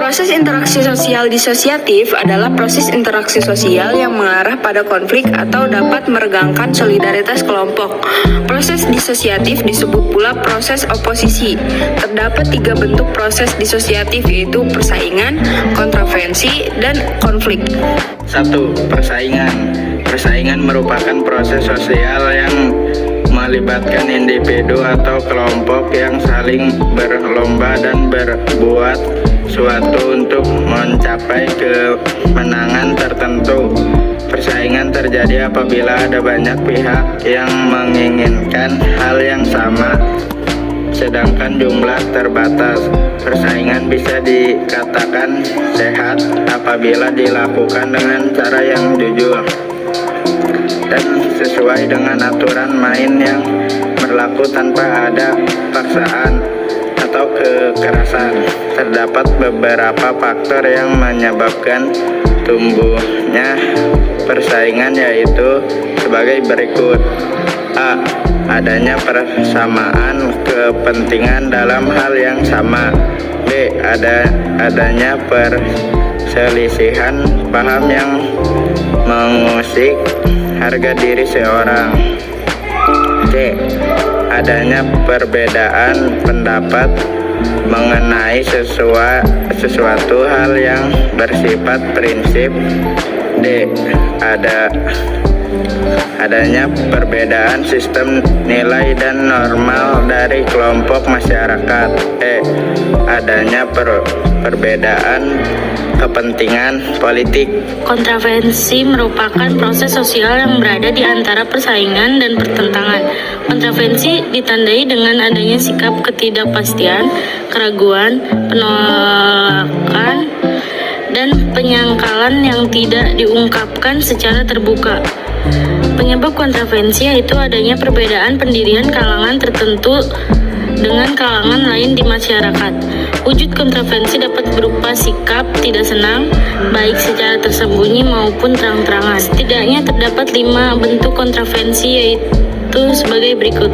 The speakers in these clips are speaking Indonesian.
Proses interaksi sosial disosiatif adalah proses interaksi sosial yang mengarah pada konflik atau dapat meregangkan solidaritas kelompok. Proses disosiatif disebut pula proses oposisi. Terdapat 3 bentuk proses disosiatif, yaitu persaingan, kontravensi, dan konflik. 1. Persaingan. Persaingan merupakan proses sosial yang melibatkan individu atau kelompok yang saling berlomba dan berbuat suatu untuk mencapai kemenangan tertentu. Persaingan terjadi apabila ada banyak pihak yang menginginkan hal yang sama, sedangkan jumlah terbatas. Persaingan bisa dikatakan sehat apabila dilakukan dengan cara yang jujur dan sesuai dengan aturan main yang berlaku tanpa ada paksaan atau kekerasan. Terdapat beberapa faktor yang menyebabkan tumbuhnya persaingan, yaitu sebagai berikut. A. Adanya persamaan kepentingan dalam hal yang sama. B. Adanya perselisihan paham yang mengusik harga diri seorang. C. Adanya perbedaan pendapat mengenai sesuatu hal yang bersifat prinsip. D. Adanya perbedaan sistem nilai dan normal dari kelompok masyarakat. E. Adanya perbedaan kepentingan politik. Kontravensi merupakan proses sosial yang berada di antara persaingan dan pertentangan. Kontravensi ditandai dengan adanya sikap ketidakpastian, keraguan, penolakan, dan penyangkalan yang tidak diungkapkan secara terbuka. Penyebab kontravensi yaitu adanya perbedaan pendirian kalangan tertentu dengan kalangan lain di masyarakat. Wujud kontravensi dapat berupa sikap tidak senang, baik secara tersembunyi maupun terang-terangan. Setidaknya terdapat 5 bentuk kontravensi, yaitu sebagai berikut.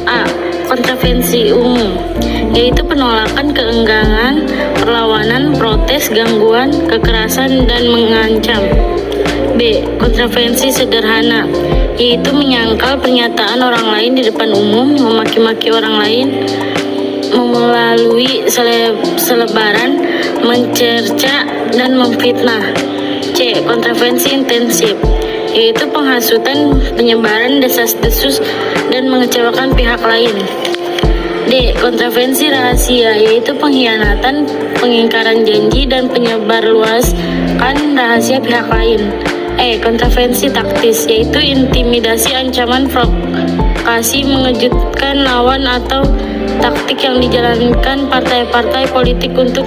A. Kontravensi umum, yaitu penolakan, keengganan, perlawanan, protes, gangguan, kekerasan, dan mengancam. B. Kontravensi sederhana, yaitu menyangkal pernyataan orang lain di depan umum, memaki-maki orang lain, melalui selebaran, mencerca, dan memfitnah. C. Kontravensi intensif, yaitu penghasutan, penyebaran desas-desus, dan mengecewakan pihak lain. D. Kontravensi rahasia, yaitu pengkhianatan, pengingkaran janji, dan penyebarluaskan rahasia pihak lain. E. Kontravensi taktis, yaitu intimidasi, ancaman, provokasi, mengejutkan lawan, atau taktik yang dijalankan partai-partai politik untuk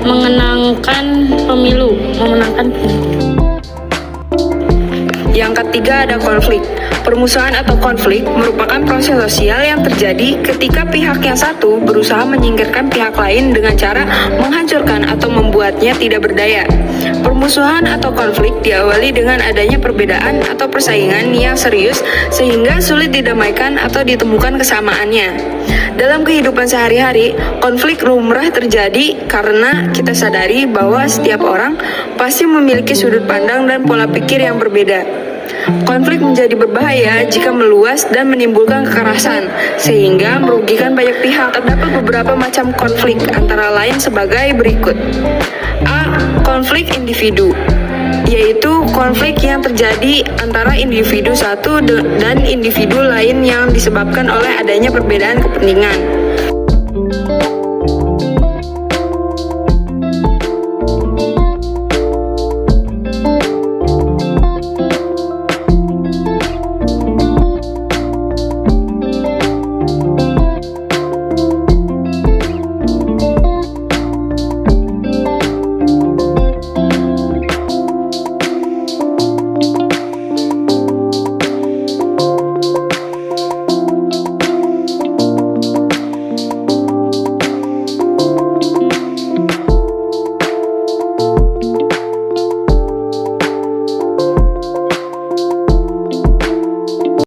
memenangkan pemilu. Yang ketiga ada konflik. Permusuhan atau konflik merupakan proses sosial yang terjadi ketika pihak yang satu berusaha menyingkirkan pihak lain dengan cara menghancurkan atau membuatnya tidak berdaya. Permusuhan atau konflik diawali dengan adanya perbedaan atau persaingan yang serius sehingga sulit didamaikan atau ditemukan kesamaannya. Dalam kehidupan sehari-hari, konflik lumrah terjadi karena kita sadari bahwa setiap orang pasti memiliki sudut pandang dan pola pikir yang berbeda. Konflik menjadi berbahaya jika meluas dan menimbulkan kekerasan, sehingga merugikan banyak pihak. Terdapat beberapa macam konflik, antara lain sebagai berikut. A. Konflik individu, yaitu konflik yang terjadi antara individu satu dan individu lain yang disebabkan oleh adanya perbedaan kepentingan.